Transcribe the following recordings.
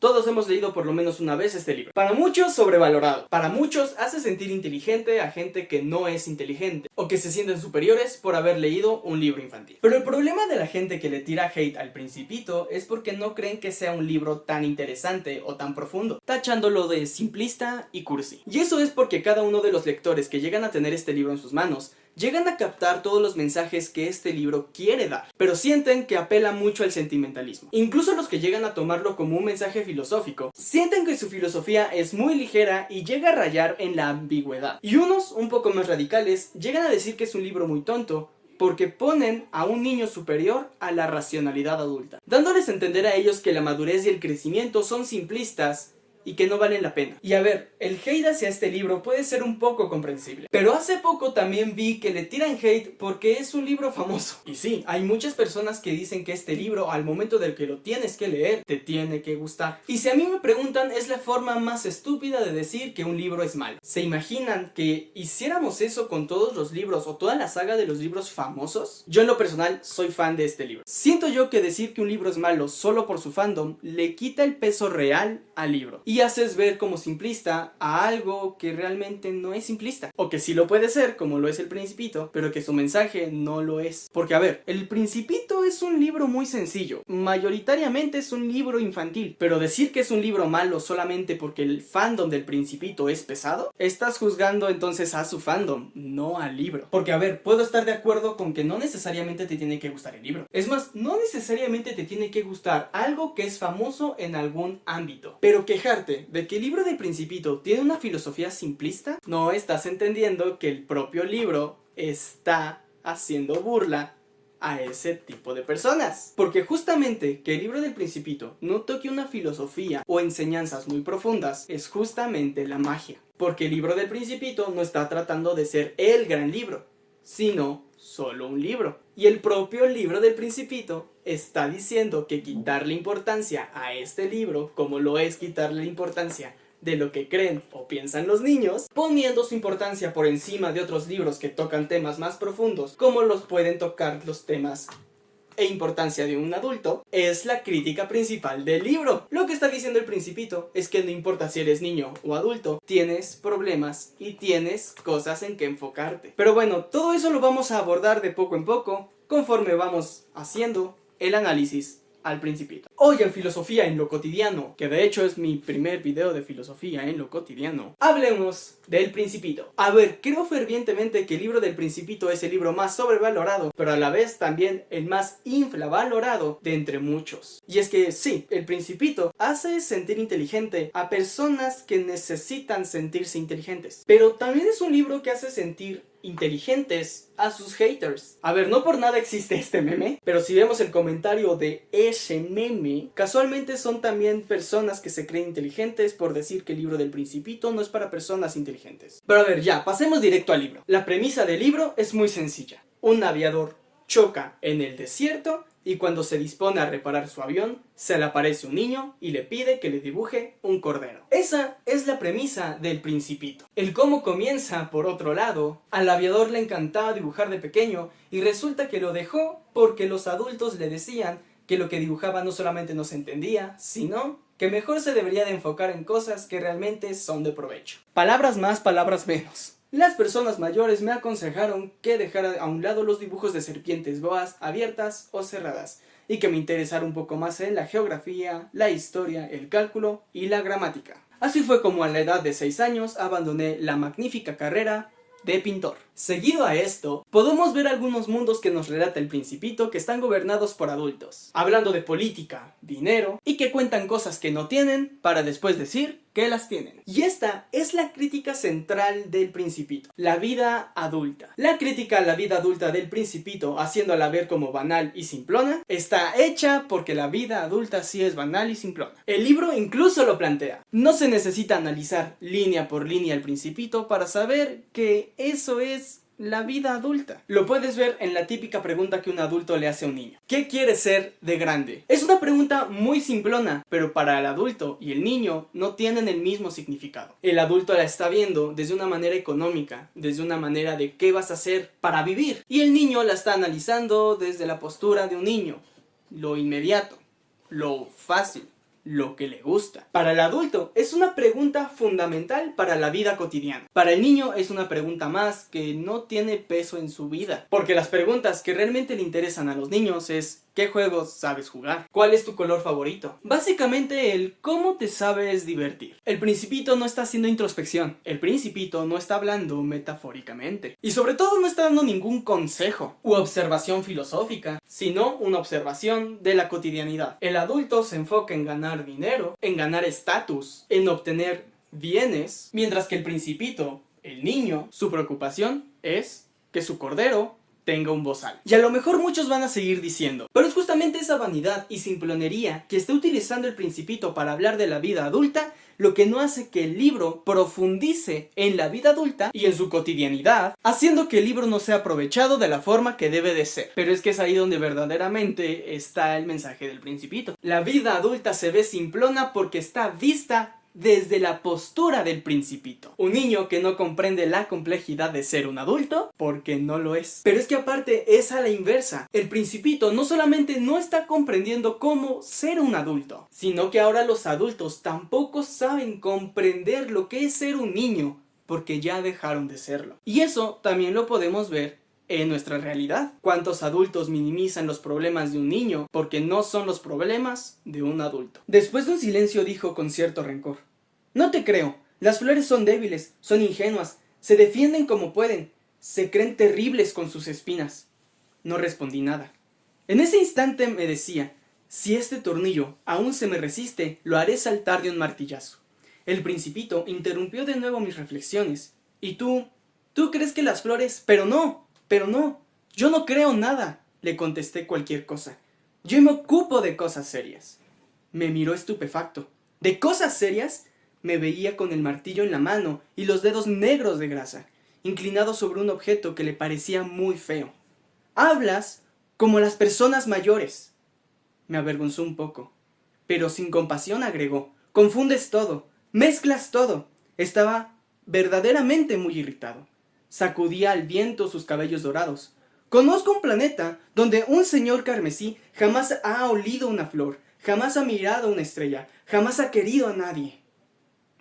Todos hemos leído por lo menos una vez este libro. Para muchos, sobrevalorado. Para muchos, hace sentir inteligente a gente que no es inteligente, o que se sienten superiores por haber leído un libro infantil. Pero el problema de la gente que le tira hate al Principito es porque no creen que sea un libro tan interesante o tan profundo, tachándolo de simplista y cursi. Y eso es porque cada uno de los lectores que llegan a tener este libro en sus manos llegan a captar todos los mensajes que este libro quiere dar, pero sienten que apela mucho al sentimentalismo. Incluso los que llegan a tomarlo como un mensaje filosófico, sienten que su filosofía es muy ligera y llega a rayar en la ambigüedad. Y unos, un poco más radicales, llegan a decir que es un libro muy tonto, porque ponen a un niño superior a la racionalidad adulta, dándoles a entender a ellos que la madurez y el crecimiento son simplistas y que no valen la pena. Y a ver, el hate hacia este libro puede ser un poco comprensible, pero hace poco también vi que le tiran hate porque es un libro famoso. Y sí, hay muchas personas que dicen que este libro, al momento del que lo tienes que leer, te tiene que gustar. Y si a mí me preguntan, es la forma más estúpida de decir que un libro es malo. ¿Se imaginan que hiciéramos eso con todos los libros o toda la saga de los libros famosos? Yo en lo personal soy fan de este libro. Siento yo que decir que un libro es malo solo por su fandom le quita el peso real al libro y haces ver como simplista a algo que realmente no es simplista, o que sí lo puede ser, como lo es El Principito, pero que su mensaje no lo es. Porque a ver, El Principito es un libro muy sencillo, mayoritariamente es un libro infantil, pero decir que es un libro malo solamente porque el fandom del Principito es pesado, estás juzgando entonces a su fandom, no al libro. Porque a ver, puedo estar de acuerdo con que no necesariamente te tiene que gustar el libro, es más, no necesariamente te tiene que gustar algo que es famoso en algún ámbito, pero quejarte de que el libro del Principito tiene una filosofía simplista, no estás entendiendo que el propio libro está haciendo burla a ese tipo de personas. Porque justamente que el libro del Principito no toque una filosofía o enseñanzas muy profundas es justamente la magia. Porque el libro del Principito no está tratando de ser el gran libro, sino solo un libro. Y el propio libro del Principito está diciendo que quitarle importancia a este libro, como lo es quitarle importancia de lo que creen o piensan los niños, poniendo su importancia por encima de otros libros que tocan temas más profundos, como los pueden tocar los temas e importancia de un adulto, es la crítica principal del libro. Lo que está diciendo el Principito es que no importa si eres niño o adulto, tienes problemas y tienes cosas en que enfocarte. Pero bueno, todo eso lo vamos a abordar de poco en poco, conforme vamos haciendo el análisis al Principito. Hoy en Filosofía en lo Cotidiano, que de hecho es mi primer video de filosofía en lo cotidiano, hablemos del Principito. A ver, creo fervientemente que el libro del Principito es el libro más sobrevalorado, pero a la vez también el más infravalorado de entre muchos. Y es que sí, el Principito hace sentir inteligente a personas que necesitan sentirse inteligentes, pero también es un libro que hace sentir inteligentes a sus haters. A ver, no por nada existe este meme, pero si vemos el comentario de ese meme, casualmente son también personas que se creen inteligentes por decir que el libro del Principito no es para personas inteligentes. Pero a ver, ya, pasemos directo al libro. La premisa del libro es muy sencilla. Un aviador choca en el desierto y cuando se dispone a reparar su avión, se le aparece un niño y le pide que le dibuje un cordero. Esa es la premisa del Principito. El cómo comienza, por otro lado, al aviador le encantaba dibujar de pequeño y resulta que lo dejó porque los adultos le decían que lo que dibujaba no solamente no se entendía, sino que mejor se debería de enfocar en cosas que realmente son de provecho. Palabras más, palabras menos. Las personas mayores me aconsejaron que dejara a un lado los dibujos de serpientes boas abiertas o cerradas y que me interesara un poco más en la geografía, la historia, el cálculo y la gramática. Así fue como a la edad de 6 años abandoné la magnífica carrera de pintor. Seguido a esto, podemos ver algunos mundos que nos relata el Principito que están gobernados por adultos, hablando de política, dinero y que cuentan cosas que no tienen para después decir que las tienen. Y esta es la crítica central del Principito, la vida adulta. La crítica a la vida adulta del Principito, haciéndola ver como banal y simplona, está hecha porque la vida adulta sí es banal y simplona. El libro incluso lo plantea. No se necesita analizar línea por línea el Principito para saber que eso es la vida adulta. Lo puedes ver en la típica pregunta que un adulto le hace a un niño. ¿Qué quieres ser de grande? Es una pregunta muy simplona, pero para el adulto y el niño no tienen el mismo significado. El adulto la está viendo desde una manera económica, desde una manera de qué vas a hacer para vivir. Y el niño la está analizando desde la postura de un niño. Lo inmediato, lo fácil, lo que le gusta. Para el adulto es una pregunta fundamental para la vida cotidiana. Para el niño es una pregunta más que no tiene peso en su vida. Porque las preguntas que realmente le interesan a los niños es: ¿qué juegos sabes jugar? ¿Cuál es tu color favorito? Básicamente el cómo te sabes divertir. El Principito no está haciendo introspección. El Principito no está hablando metafóricamente. Y sobre todo no está dando ningún consejo u observación filosófica, sino una observación de la cotidianidad. El adulto se enfoca en ganar dinero, en ganar estatus, en obtener bienes, mientras que el Principito, el niño, su preocupación es que su cordero tenga un bozal. Y a lo mejor muchos van a seguir diciendo: pero es justamente esa vanidad y simplonería que está utilizando el Principito para hablar de la vida adulta lo que no hace que el libro profundice en la vida adulta y en su cotidianidad, haciendo que el libro no sea aprovechado de la forma que debe de ser. Pero es que es ahí donde verdaderamente está el mensaje del Principito. La vida adulta se ve simplona porque está vista desde la postura del Principito. Un niño que no comprende la complejidad de ser un adulto porque no lo es. Pero es que aparte es a la inversa. El Principito no solamente no está comprendiendo cómo ser un adulto, sino que ahora los adultos tampoco saben comprender lo que es ser un niño porque ya dejaron de serlo. Y eso también lo podemos ver en nuestra realidad. ¿Cuántos adultos minimizan los problemas de un niño porque no son los problemas de un adulto? Después de un silencio dijo con cierto rencor: no te creo. Las flores son débiles, son ingenuas, se defienden como pueden, se creen terribles con sus espinas. No respondí nada. En ese instante me decía: si este tornillo aún se me resiste, lo haré saltar de un martillazo. El Principito interrumpió de nuevo mis reflexiones. ¿Y tú crees que las flores? Pero no, yo no creo nada, le contesté cualquier cosa. Yo me ocupo de cosas serias. Me miró estupefacto. ¿De cosas serias? Me veía con el martillo en la mano y los dedos negros de grasa, inclinado sobre un objeto que le parecía muy feo. Hablas como las personas mayores. Me avergonzó un poco, pero sin compasión agregó: confundes todo, mezclas todo. Estaba verdaderamente muy irritado. Sacudía al viento sus cabellos dorados. Conozco un planeta donde un señor carmesí jamás ha olido una flor, jamás ha mirado una estrella, jamás ha querido a nadie.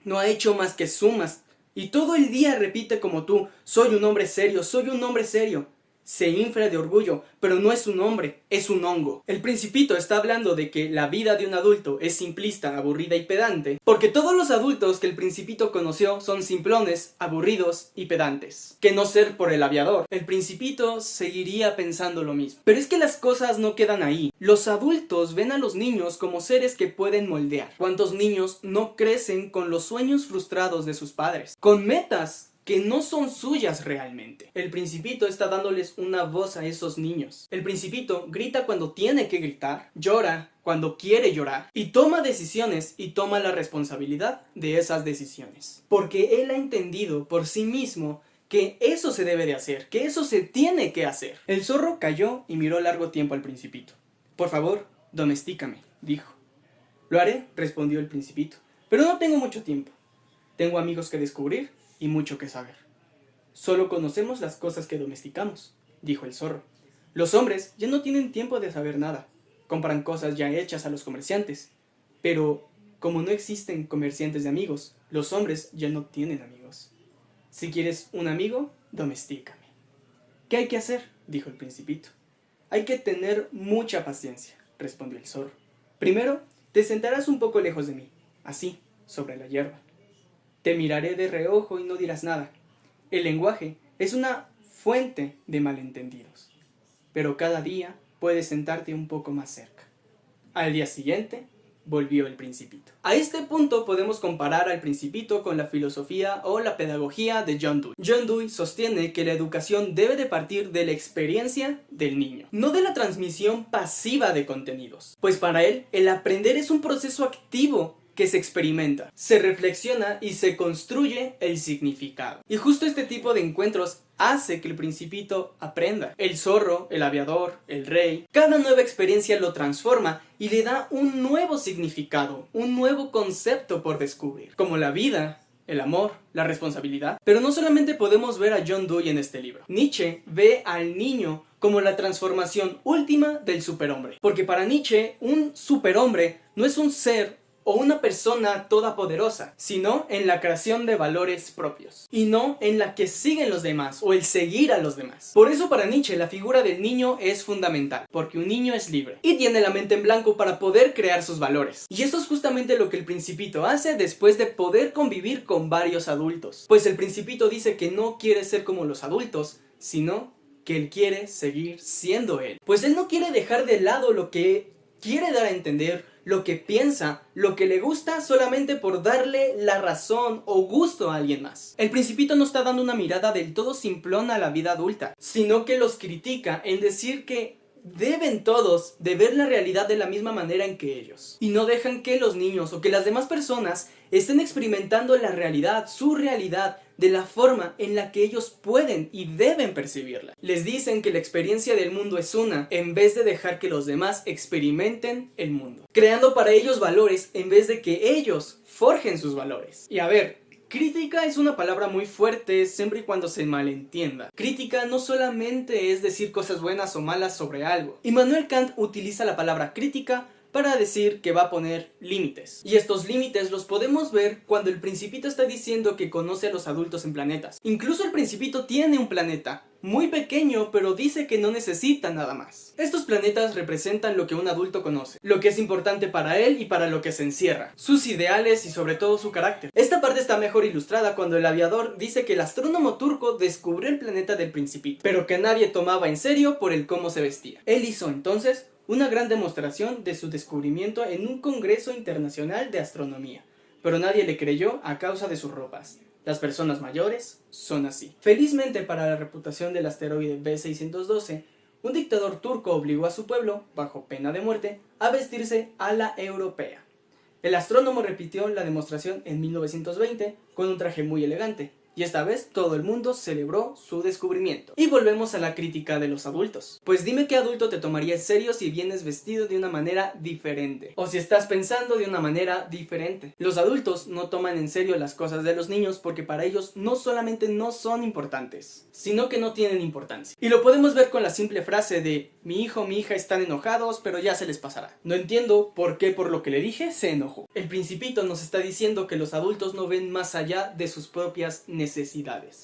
No ha hecho más que sumas, y todo el día repite como tú: soy un hombre serio, soy un hombre serio. Se infla de orgullo, pero no es un hombre, es un hongo. El Principito está hablando de que la vida de un adulto es simplista, aburrida y pedante, porque todos los adultos que el Principito conoció son simplones, aburridos y pedantes. Que no ser por el aviador. El Principito seguiría pensando lo mismo. Pero es que las cosas no quedan ahí. Los adultos ven a los niños como seres que pueden moldear. ¿Cuántos niños no crecen con los sueños frustrados de sus padres? Con metas que no son suyas realmente. El Principito está dándoles una voz a esos niños. El Principito grita cuando tiene que gritar, llora cuando quiere llorar, y toma decisiones y toma la responsabilidad de esas decisiones. Porque él ha entendido por sí mismo que eso se debe de hacer, que eso se tiene que hacer. El zorro calló y miró largo tiempo al Principito. Por favor, domestícame, dijo. Lo haré, respondió el Principito, pero no tengo mucho tiempo. Tengo amigos que descubrir y mucho que saber. Solo conocemos las cosas que domesticamos, dijo el zorro. Los hombres ya no tienen tiempo de saber nada. Compran cosas ya hechas a los comerciantes. Pero, como no existen comerciantes de amigos, los hombres ya no tienen amigos. Si quieres un amigo, domestícame. ¿Qué hay que hacer?, dijo el Principito. Hay que tener mucha paciencia, respondió el zorro. Primero, te sentarás un poco lejos de mí, así, sobre la hierba. Te miraré de reojo y no dirás nada. El lenguaje es una fuente de malentendidos, pero cada día puedes sentarte un poco más cerca. Al día siguiente, volvió el Principito. A este punto podemos comparar al Principito con la filosofía o la pedagogía de John Dewey. John Dewey sostiene que la educación debe de partir de la experiencia del niño, no de la transmisión pasiva de contenidos. Pues para él, el aprender es un proceso activo que se experimenta, se reflexiona y se construye el significado. Y justo este tipo de encuentros hace que el Principito aprenda. El zorro, el aviador, el rey, cada nueva experiencia lo transforma y le da un nuevo significado, un nuevo concepto por descubrir, como la vida, el amor, la responsabilidad. Pero no solamente podemos ver a John Dewey en este libro. Nietzsche ve al niño como la transformación última del superhombre. Porque para Nietzsche, un superhombre no es un ser o una persona todopoderosa, sino en la creación de valores propios, y no en la que siguen los demás o el seguir a los demás. Por eso para Nietzsche la figura del niño es fundamental, porque un niño es libre y tiene la mente en blanco para poder crear sus valores. Y esto es justamente lo que el Principito hace después de poder convivir con varios adultos. Pues el Principito dice que no quiere ser como los adultos, sino que él quiere seguir siendo él. Pues él no quiere dejar de lado lo que quiere dar a entender, lo que piensa, lo que le gusta solamente por darle la razón o gusto a alguien más. El Principito no está dando una mirada del todo simplona a la vida adulta, sino que los critica en decir que deben todos de ver la realidad de la misma manera en que ellos, y no dejan que los niños o que las demás personas estén experimentando la realidad, su realidad, de la forma en la que ellos pueden y deben percibirla. Les dicen que la experiencia del mundo es una, en vez de dejar que los demás experimenten el mundo, creando para ellos valores en vez de que ellos forjen sus valores. Y a ver, crítica es una palabra muy fuerte siempre y cuando se malentienda. Crítica no solamente es decir cosas buenas o malas sobre algo. Immanuel Kant utiliza la palabra crítica para decir que va a poner límites. Y estos límites los podemos ver cuando el Principito está diciendo que conoce a los adultos en planetas. Incluso el Principito tiene un planeta muy pequeño, pero dice que no necesita nada más. Estos planetas representan lo que un adulto conoce, lo que es importante para él y para lo que se encierra, sus ideales y sobre todo su carácter. Esta parte está mejor ilustrada cuando el aviador dice que el astrónomo turco descubrió el planeta del Principito, pero que nadie tomaba en serio por el cómo se vestía. Él hizo entonces una gran demostración de su descubrimiento en un congreso internacional de astronomía, pero nadie le creyó a causa de sus ropas. Las personas mayores son así. Felizmente para la reputación del asteroide B612, un dictador turco obligó a su pueblo, bajo pena de muerte, a vestirse a la europea. El astrónomo repitió la demostración en 1920 con un traje muy elegante, y esta vez todo el mundo celebró su descubrimiento. Y volvemos a la crítica de los adultos. Pues dime qué adulto te tomaría en serio si vienes vestido de una manera diferente, o si estás pensando de una manera diferente. Los adultos no toman en serio las cosas de los niños porque para ellos no solamente no son importantes, sino que no tienen importancia. Y lo podemos ver con la simple frase de mi hijo o mi hija están enojados, pero ya se les pasará. No entiendo por qué por lo que le dije se enojó. El Principito nos está diciendo que los adultos no ven más allá de sus propias necesidades.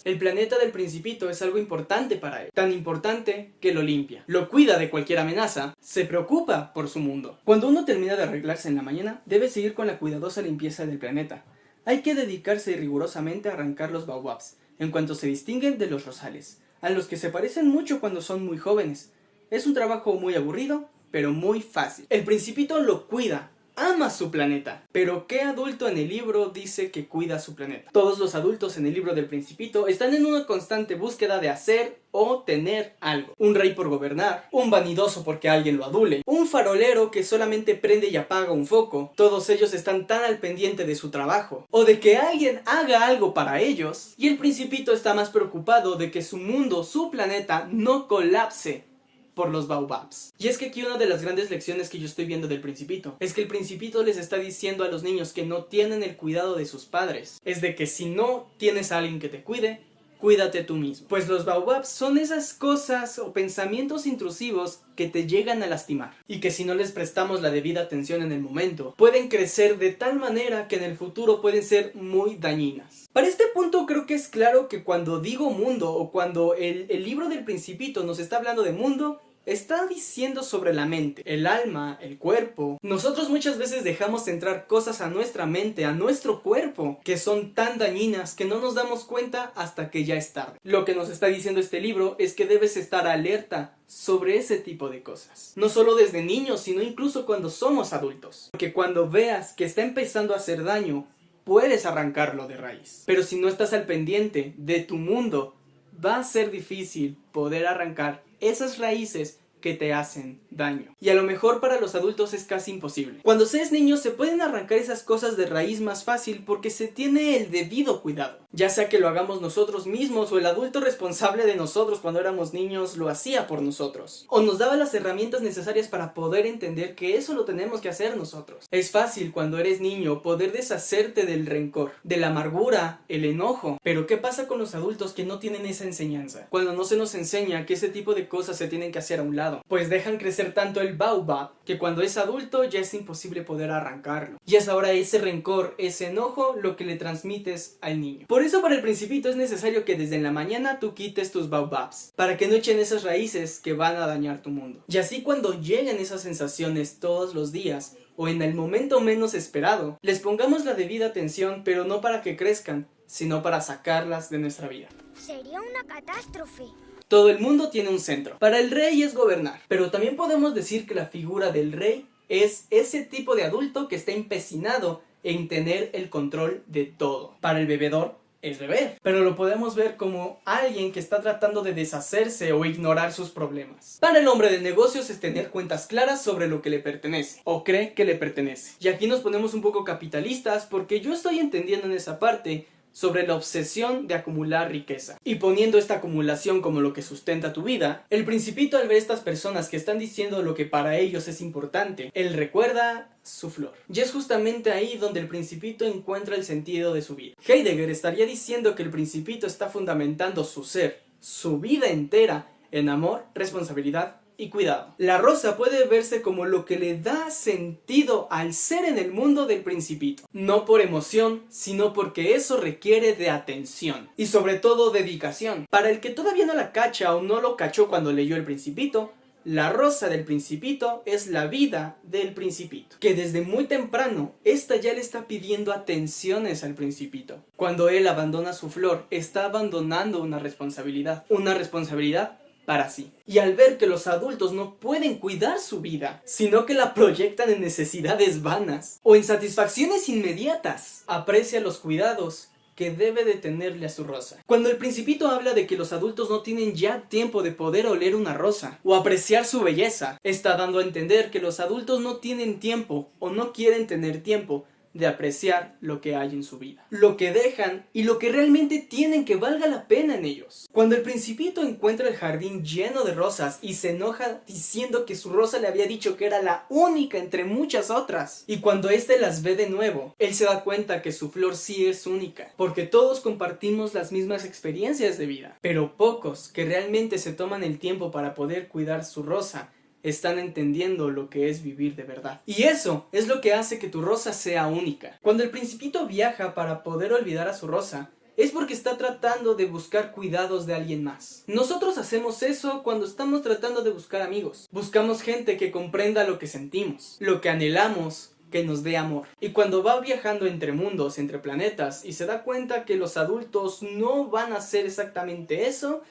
El planeta del Principito es algo importante para él, tan importante que lo limpia, lo cuida de cualquier amenaza, se preocupa por su mundo. Cuando uno termina de arreglarse en la mañana, debe seguir con la cuidadosa limpieza del planeta. Hay que dedicarse rigurosamente a arrancar los baobabs, en cuanto se distinguen de los rosales, a los que se parecen mucho cuando son muy jóvenes. Es un trabajo muy aburrido, pero muy fácil. El Principito lo cuida, ama su planeta. Pero ¿qué adulto en el libro dice que cuida su planeta? Todos los adultos en el libro del Principito están en una constante búsqueda de hacer o tener algo. Un rey por gobernar, un vanidoso porque alguien lo adule, un farolero que solamente prende y apaga un foco. Todos ellos están tan al pendiente de su trabajo o de que alguien haga algo para ellos, y el Principito está más preocupado de que su mundo, su planeta, no colapse por los baobabs. Y es que aquí una de las grandes lecciones que yo estoy viendo del Principito es que el Principito les está diciendo a los niños que no tienen el cuidado de sus padres. Es de que si no tienes a alguien que te cuide, cuídate tú mismo. Pues los baobabs son esas cosas o pensamientos intrusivos que te llegan a lastimar, y que si no les prestamos la debida atención en el momento, pueden crecer de tal manera que en el futuro pueden ser muy dañinas. Para este punto creo que es claro que cuando digo mundo, o cuando el libro del Principito nos está hablando de mundo, está diciendo sobre la mente, el alma, el cuerpo. Nosotros muchas veces dejamos entrar cosas a nuestra mente, a nuestro cuerpo, que son tan dañinas que no nos damos cuenta hasta que ya es tarde. Lo que nos está diciendo este libro es que debes estar alerta sobre ese tipo de cosas. No solo desde niños, sino incluso cuando somos adultos. Porque cuando veas que está empezando a hacer daño, puedes arrancarlo de raíz. Pero si no estás al pendiente de tu mundo, va a ser difícil poder arrancar esas raíces que te hacen daño. Y a lo mejor para los adultos es casi imposible. Cuando se es niño se pueden arrancar esas cosas de raíz más fácil porque se tiene el debido cuidado. Ya sea que lo hagamos nosotros mismos o el adulto responsable de nosotros cuando éramos niños lo hacía por nosotros. O nos daba las herramientas necesarias para poder entender que eso lo tenemos que hacer nosotros. Es fácil cuando eres niño poder deshacerte del rencor, de la amargura, el enojo. Pero ¿qué pasa con los adultos que no tienen esa enseñanza? Cuando no se nos enseña que ese tipo de cosas se tienen que hacer a un lado. pasado, pues dejan crecer tanto el baobab que cuando es adulto ya es imposible poder arrancarlo. Y es ahora ese rencor, ese enojo lo que le transmites al niño. Por eso para el Principito es necesario que desde la mañana tú quites tus baobabs, para que no echen esas raíces que van a dañar tu mundo. Y así cuando lleguen esas sensaciones todos los días, o en el momento menos esperado, les pongamos la debida atención, pero no para que crezcan, sino para sacarlas de nuestra vida. Sería una catástrofe. Todo el mundo tiene un centro. Para el rey es gobernar, pero también podemos decir que la figura del rey es ese tipo de adulto que está empecinado en tener el control de todo. Para el bebedor es beber, pero lo podemos ver como alguien que está tratando de deshacerse o ignorar sus problemas. Para el hombre de negocios es tener cuentas claras sobre lo que le pertenece o cree que le pertenece. Y aquí nos ponemos un poco capitalistas porque yo estoy entendiendo en esa parte sobre la obsesión de acumular riqueza. Y poniendo esta acumulación como lo que sustenta tu vida, el Principito al ver estas personas que están diciendo lo que para ellos es importante, él recuerda su flor. Y es justamente ahí donde el Principito encuentra el sentido de su vida. Heidegger estaría diciendo que el Principito está fundamentando su ser, su vida entera, en amor, responsabilidad y cuidado. La rosa puede verse como lo que le da sentido al ser en el mundo del Principito. No por emoción, sino porque eso requiere de atención. Y sobre todo dedicación. Para el que todavía no la cacha o no lo cachó cuando leyó el Principito, la rosa del Principito es la vida del Principito. Que desde muy temprano, esta ya le está pidiendo atenciones al Principito. Cuando él abandona su flor, está abandonando una responsabilidad. Una responsabilidad para sí. Y al ver que los adultos no pueden cuidar su vida, sino que la proyectan en necesidades vanas o en satisfacciones inmediatas, aprecia los cuidados que debe de tenerle a su rosa. Cuando el Principito habla de que los adultos no tienen ya tiempo de poder oler una rosa o apreciar su belleza, está dando a entender que los adultos no tienen tiempo o no quieren tener tiempo de apreciar lo que hay en su vida, lo que dejan y lo que realmente tienen que valga la pena en ellos. Cuando el Principito encuentra el jardín lleno de rosas y se enoja diciendo que su rosa le había dicho que era la única entre muchas otras, y cuando éste las ve de nuevo, él se da cuenta que su flor sí es única, porque todos compartimos las mismas experiencias de vida, pero pocos que realmente se toman el tiempo para poder cuidar su rosa están entendiendo lo que es vivir de verdad. Y eso es lo que hace que tu rosa sea única. Cuando el Principito viaja para poder olvidar a su rosa, es porque está tratando de buscar cuidados de alguien más. Nosotros hacemos eso cuando estamos tratando de buscar amigos. Buscamos gente que comprenda lo que sentimos, lo que anhelamos, que nos dé amor. Y cuando va viajando entre mundos, entre planetas, y se da cuenta que los adultos no van a hacer exactamente eso,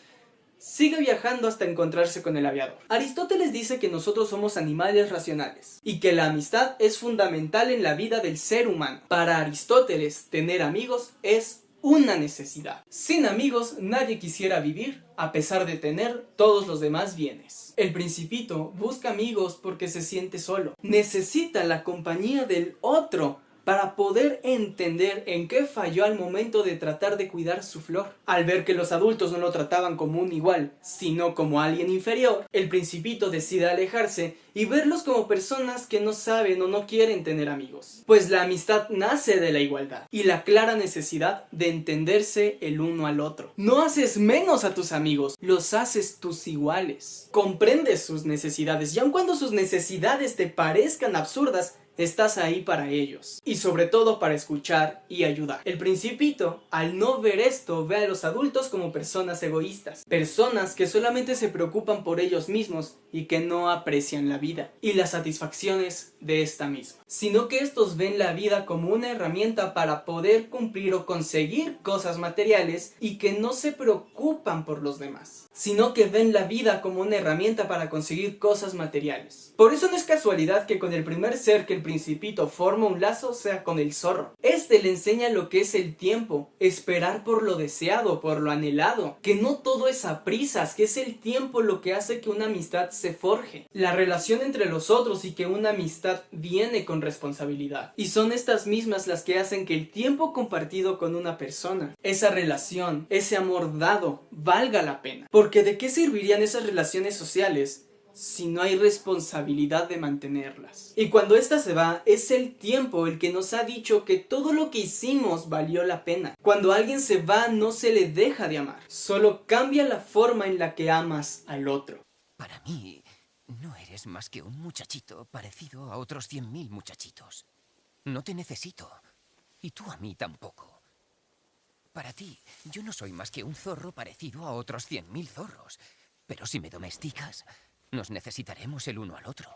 sigue viajando hasta encontrarse con el aviador. Aristóteles dice que nosotros somos animales racionales y que la amistad es fundamental en la vida del ser humano. Para Aristóteles, tener amigos es una necesidad. Sin amigos nadie quisiera vivir a pesar de tener todos los demás bienes. El Principito busca amigos porque se siente solo. Necesita la compañía del otro para poder entender en qué falló al momento de tratar de cuidar su flor. Al ver que los adultos no lo trataban como un igual, sino como alguien inferior, el Principito decide alejarse y verlos como personas que no saben o no quieren tener amigos. Pues la amistad nace de la igualdad y la clara necesidad de entenderse el uno al otro. No haces menos a tus amigos, los haces tus iguales. Comprendes sus necesidades y aun cuando sus necesidades te parezcan absurdas, estás ahí para ellos y sobre todo para escuchar y ayudar. El Principito, al no ver esto, ve a los adultos como personas egoístas, personas que solamente se preocupan por ellos mismos y que no aprecian la vida y las satisfacciones de esta misma, sino que estos ven la vida como una herramienta para poder cumplir o conseguir cosas materiales y que no se preocupan por los demás, sino que ven la vida como una herramienta para conseguir cosas materiales. Por eso no es casualidad que con el primer ser que el Principito forma un lazo sea con el zorro. Este le enseña lo que es el tiempo, esperar por lo deseado, por lo anhelado, que no todo es a prisas, que es el tiempo lo que hace que una amistad se forje, la relación entre los otros y que una amistad viene con responsabilidad. Y son estas mismas las que hacen que el tiempo compartido con una persona, esa relación, ese amor dado, valga la pena. Porque ¿de qué servirían esas relaciones sociales si no hay responsabilidad de mantenerlas? Y cuando ésta se va, es el tiempo el que nos ha dicho que todo lo que hicimos valió la pena. Cuando alguien se va, no se le deja de amar, solo cambia la forma en la que amas al otro. Para mí, No eres más que un muchachito parecido a otros 100.000 muchachitos. No te necesito. Y tú a mí tampoco. Para ti, yo no soy más que un zorro parecido a otros 100.000 zorros. Pero si me domesticas, nos necesitaremos el uno al otro.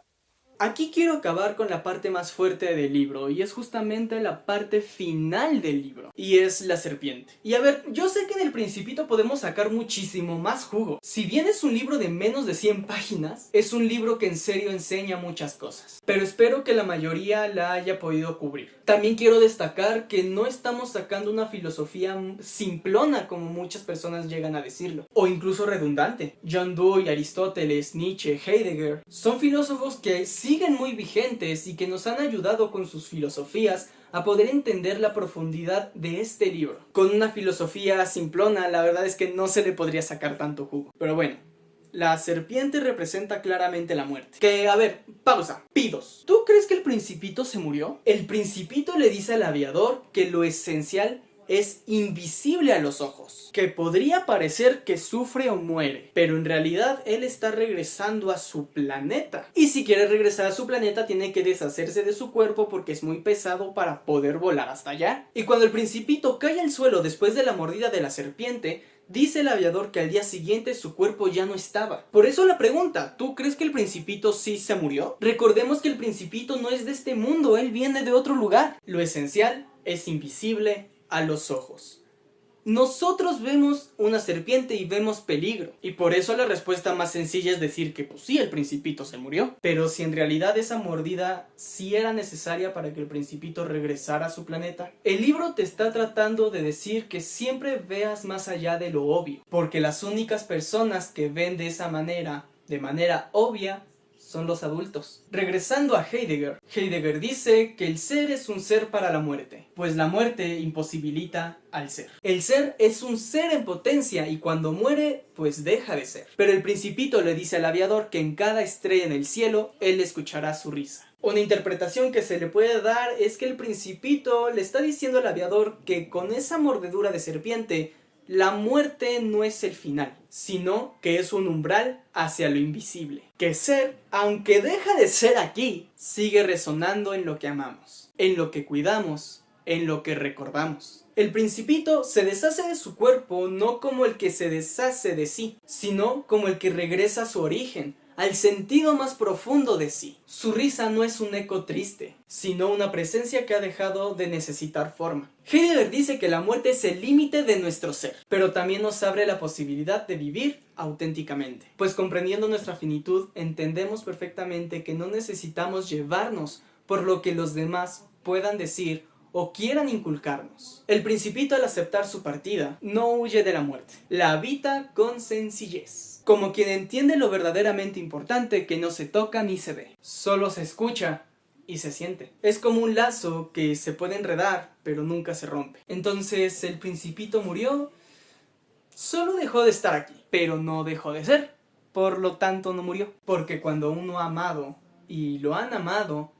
Aquí quiero acabar con la parte más fuerte del libro, y es justamente la parte final del libro, y es la serpiente. Y a ver, yo sé que en El Principito podemos sacar muchísimo más jugo. Si bien es un libro de menos de 100 páginas, es un libro que en serio enseña muchas cosas, pero espero que la mayoría la haya podido cubrir. También quiero destacar que no estamos sacando una filosofía simplona como muchas personas llegan a decirlo, o incluso redundante. John Dewey, Aristóteles, Nietzsche, Heidegger son filósofos que siguen muy vigentes y que nos han ayudado con sus filosofías a poder entender la profundidad de este libro. Con una filosofía simplona, la verdad es que no se le podría sacar tanto jugo. Pero bueno, la serpiente representa claramente la muerte. Que, a ver, pausa, pidos. ¿Tú crees que el Principito se murió? El Principito le dice al aviador que lo esencial es invisible a los ojos, que podría parecer que sufre o muere, pero en realidad él está regresando a su planeta. Y si quiere regresar a su planeta tiene que deshacerse de su cuerpo porque es muy pesado para poder volar hasta allá. Y cuando el Principito cae al suelo después de la mordida de la serpiente, dice el aviador que al día siguiente su cuerpo ya no estaba. Por eso la pregunta, ¿tú crees que el Principito sí se murió? Recordemos que el Principito no es de este mundo, él viene de otro lugar. Lo esencial es invisible a los ojos. Nosotros vemos una serpiente y vemos peligro, y por eso la respuesta más sencilla es decir que pues sí, el Principito se murió. Pero si en realidad esa mordida sí era necesaria para que el Principito regresara a su planeta, el libro te está tratando de decir que siempre veas más allá de lo obvio, porque las únicas personas que ven de esa manera, de manera obvia, son los adultos. Regresando a Heidegger, Heidegger dice que el ser es un ser para la muerte, pues la muerte imposibilita al ser. El ser es un ser en potencia y cuando muere, pues deja de ser. Pero el Principito le dice al aviador que en cada estrella en el cielo, él escuchará su risa. Una interpretación que se le puede dar es que el Principito le está diciendo al aviador que con esa mordedura de serpiente, la muerte no es el final, sino que es un umbral hacia lo invisible. Que ser, aunque deja de ser aquí, sigue resonando en lo que amamos, en lo que cuidamos, en lo que recordamos. El Principito se deshace de su cuerpo no como el que se deshace de sí, sino como el que regresa a su origen, al sentido más profundo de sí. Su risa no es un eco triste, sino una presencia que ha dejado de necesitar forma. Heidegger dice que la muerte es el límite de nuestro ser, pero también nos abre la posibilidad de vivir auténticamente. Pues comprendiendo nuestra finitud, entendemos perfectamente que no necesitamos llevarnos por lo que los demás puedan decir o quieran inculcarnos. El Principito, al aceptar su partida, no huye de la muerte, la habita con sencillez, como quien entiende lo verdaderamente importante que no se toca ni se ve, solo se escucha y se siente. Es como un lazo que se puede enredar, pero nunca se rompe. Entonces el Principito murió, solo dejó de estar aquí, pero no dejó de ser, por lo tanto no murió, porque cuando uno ha amado y lo han amado,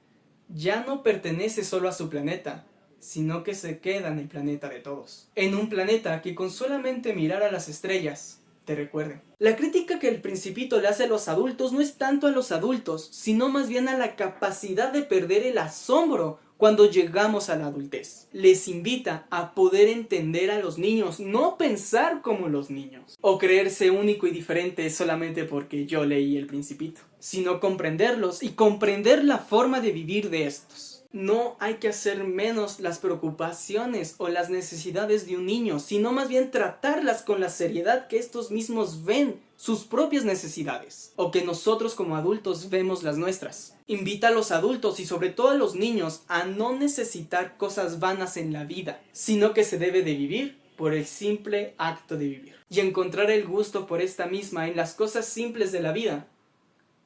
ya no pertenece solo a su planeta, sino que se queda en el planeta de todos. En un planeta que con solamente mirar a las estrellas te recuerden. La crítica que el Principito le hace a los adultos no es tanto a los adultos, sino más bien a la capacidad de perder el asombro cuando llegamos a la adultez. Les invita a poder entender a los niños, no pensar como los niños, o creerse único y diferente solamente porque yo leí El Principito, sino comprenderlos y comprender la forma de vivir de estos. No hay que hacer menos las preocupaciones o las necesidades de un niño, sino más bien tratarlas con la seriedad que estos mismos ven sus propias necesidades, o que nosotros como adultos vemos las nuestras. Invita a los adultos y sobre todo a los niños a no necesitar cosas vanas en la vida, sino que se debe de vivir por el simple acto de vivir, y encontrar el gusto por esta misma en las cosas simples de la vida,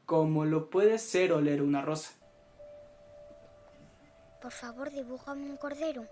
como lo puede ser oler una rosa. Por favor, dibújame un cordero.